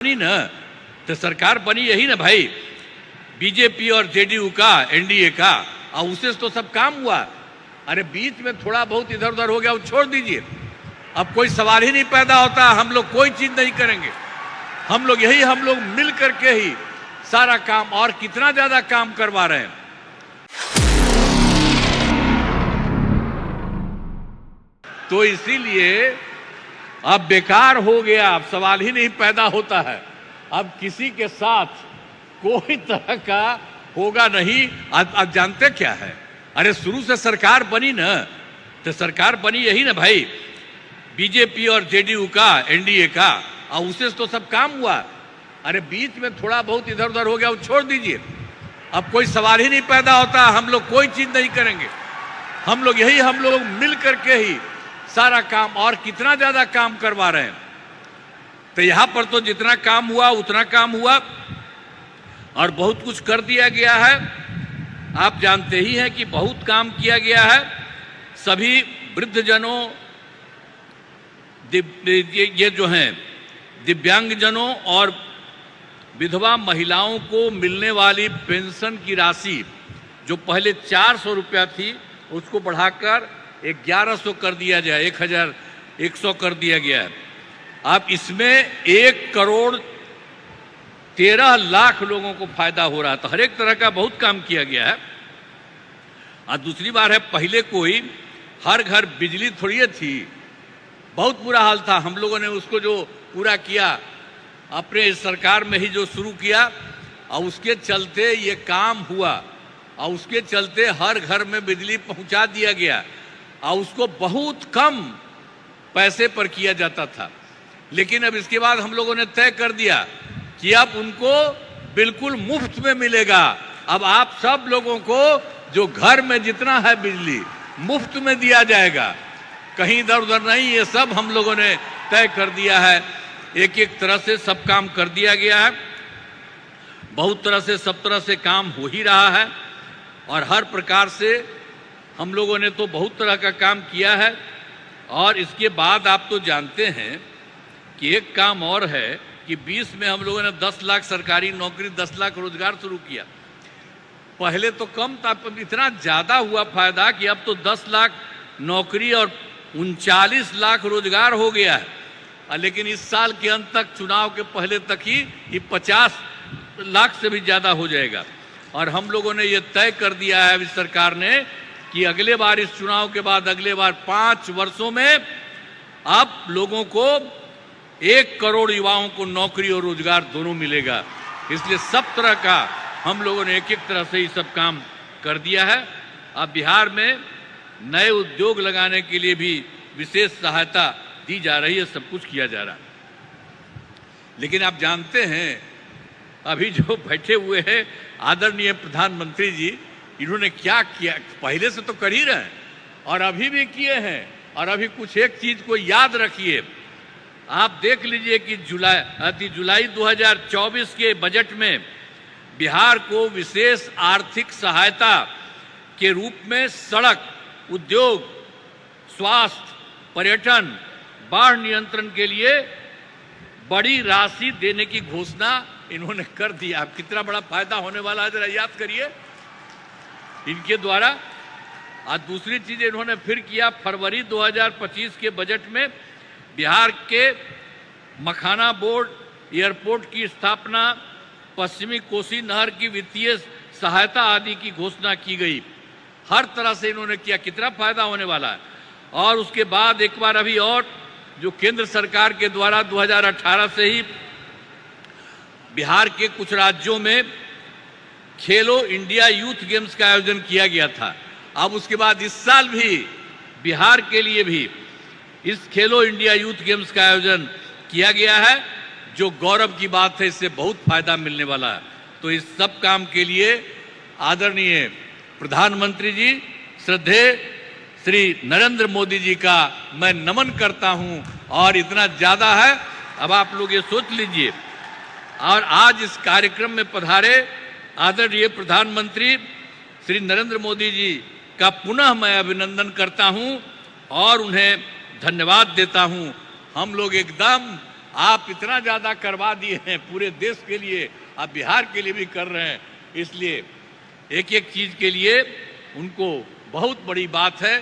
बनी ना, तो सरकार बनी यही ना भाई, बीजेपी और जेडीयू का, एनडीए का, और उससे तो सब काम हुआ। अरे बीच में थोड़ा बहुत इधर उधर हो गया, वो छोड़ दीजिए। अब कोई सवाल ही नहीं पैदा होता, हम लोग कोई चीज नहीं करेंगे, हम लोग मिल करके ही सारा काम, और कितना ज्यादा काम करवा रहे हैं। तो इसीलिए अब बेकार हो गया, अब सवाल ही नहीं पैदा होता है, अब किसी के साथ कोई तरह का होगा नहीं। अब जानते क्या है, अरे शुरू से सरकार बनी ना, तो सरकार बनी यही ना भाई, बीजेपी और जेडीयू का, एनडीए का, और उससे तो सब काम हुआ। अरे बीच में थोड़ा बहुत इधर उधर हो गया, वो छोड़ दीजिए। अब कोई सवाल ही नहीं पैदा होता, हम लोग कोई चीज नहीं करेंगे, हम लोग मिल करके ही सारा काम, और कितना ज्यादा काम करवा रहे हैं। तो यहां पर तो जितना काम हुआ उतना काम हुआ, और बहुत कुछ कर दिया गया है। आप जानते ही हैं कि बहुत काम किया गया है। सभी वृद्धजनों, ये जो हैं दिव्यांगजनों और विधवा महिलाओं को मिलने वाली पेंशन की राशि, जो पहले 400 रुपया थी, उसको बढ़ाकर 1100 कर दिया जाए, 1100 कर दिया गया है। अब इसमें 1,13,00,000 लोगों को फायदा हो रहा है। तो हर एक तरह का बहुत काम किया गया है। और दूसरी बार है, पहले कोई हर घर बिजली थोड़ी थी, बहुत बुरा हाल था। हम लोगों ने उसको जो पूरा किया, अपने सरकार में ही जो शुरू किया, और उसके चलते ये काम हुआ, और उसके चलते हर घर में बिजली पहुंचा दिया गया, और उसको बहुत कम पैसे पर किया जाता था। लेकिन अब इसके बाद हम लोगों ने तय कर दिया कि अब उनको बिल्कुल मुफ्त में मिलेगा। अब आप सब लोगों को जो घर में जितना है बिजली मुफ्त में दिया जाएगा, कहीं इधर उधर नहीं। ये सब हम लोगों ने तय कर दिया है। एक एक तरह से सब काम कर दिया गया है। बहुत तरह से, सब तरह से काम हो ही रहा है, और हर प्रकार से हम लोगों ने तो बहुत तरह का काम किया है। और इसके बाद आप तो जानते हैं कि एक काम और है कि 20 में हम लोगों ने 10 लाख सरकारी नौकरी, 10 लाख रोजगार शुरू किया। पहले तो कम था, इतना ज्यादा हुआ फायदा कि अब तो 10 लाख नौकरी और 39 लाख रोजगार हो गया है। लेकिन इस साल के अंत तक, चुनाव के पहले तक ही ये 50 लाख से भी ज्यादा हो जाएगा। और हम लोगों ने ये तय कर दिया है इस सरकार ने कि अगले बार, इस चुनाव के बाद अगले बार 5 वर्षों में आप लोगों को 1 करोड़ युवाओं को नौकरी और रोजगार दोनों मिलेगा। इसलिए सब तरह का हम लोगों ने एक एक तरह से ये सब काम कर दिया है। अब बिहार में नए उद्योग लगाने के लिए भी विशेष सहायता दी जा रही है, सब कुछ किया जा रहा है। लेकिन आप जानते हैं, अभी जो बैठे हुए हैं आदरणीय प्रधानमंत्री जी, इन्होंने क्या किया, पहले से तो कर ही रहे हैं और अभी भी किए हैं। और अभी कुछ एक चीज को याद रखिए, आप देख लीजिए कि जुलाई 2024 के बजट में बिहार को विशेष आर्थिक सहायता के रूप में सड़क, उद्योग, स्वास्थ्य, पर्यटन, बाढ़ नियंत्रण के लिए बड़ी राशि देने की घोषणा इन्होंने कर दी। अब कितना बड़ा फायदा होने वाला है, जरा याद करिए इनके द्वारा। और दूसरी चीज इन्होंने फिर किया, फरवरी 2025 के बजट में बिहार के मखाना बोर्ड एयरपोर्ट की स्थापना, पश्चिमी कोसी नहर की वित्तीय सहायता आदि की घोषणा की गई। हर तरह से इन्होंने किया, कितना फायदा होने वाला है। और उसके बाद एक बार अभी और, जो केंद्र सरकार के द्वारा 2018 से ही बिहार के कुछ राज्यों में खेलो इंडिया यूथ गेम्स का आयोजन किया गया था। अब उसके बाद इस साल भी बिहार के लिए भी इस खेलो इंडिया यूथ गेम्स का आयोजन किया गया है, जो गौरव की बात है। इससे बहुत फायदा मिलने वाला है। तो इस सब काम के लिए आदरणीय प्रधानमंत्री जी, श्रद्धेय श्री नरेंद्र मोदी जी का मैं नमन करता हूं। और इतना ज्यादा है, अब आप लोग ये सोच लीजिए। और आज इस कार्यक्रम में पधारे आदरणीय प्रधानमंत्री श्री नरेंद्र मोदी जी का पुनः मैं अभिनंदन करता हूं और उन्हें धन्यवाद देता हूं। हम लोग एकदम आप इतना ज़्यादा करवा दिए हैं पूरे देश के लिए, आप बिहार के लिए भी कर रहे हैं, इसलिए एक एक चीज़ के लिए उनको बहुत बड़ी बात है।